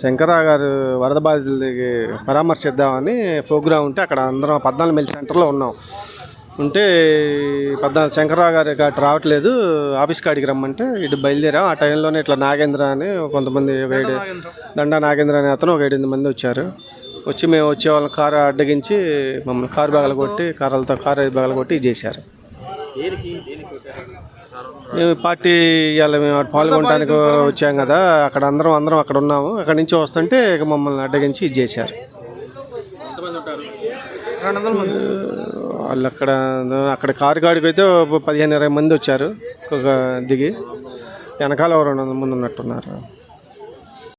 శంకరరావు గారు వరద బాధితులకి పరామర్శిద్దామని ప్రోగ్రాం ఉంటే అక్కడ అందరం 14 మైల్ సెంటర్లో ఉన్నాం. ఉంటే 14 శంకరరావు గారు అటు రావట్లేదు, ఆఫీస్ కాడికి రమ్మంటే ఇటు బయలుదేరాం. ఆ టైంలోనే ఇట్లా నాగేంద్ర అని కొంతమంది దండా నాగేంద్ర అనే అతను ఒక 7-8 మంది వచ్చారు. వచ్చి మేము వచ్చే వాళ్ళని కారు అడ్డగించి మమ్మల్ని కారు బగలు కొట్టి కారు బగలు కొట్టి చేశారు. మేము పార్టీ ఇవాళ మేము పాల్గొనడానికి వచ్చాం కదా, అక్కడ అందరం అక్కడ ఉన్నాము. అక్కడి నుంచి వస్తుంటే ఇక మమ్మల్ని అడ్డగించి ఇది చేశారు. వాళ్ళు అక్కడ కారు కాడికి అయితే 15-20 మంది వచ్చారు దిగి. వెనకాల 200 మంది ఉన్నట్టున్నారు.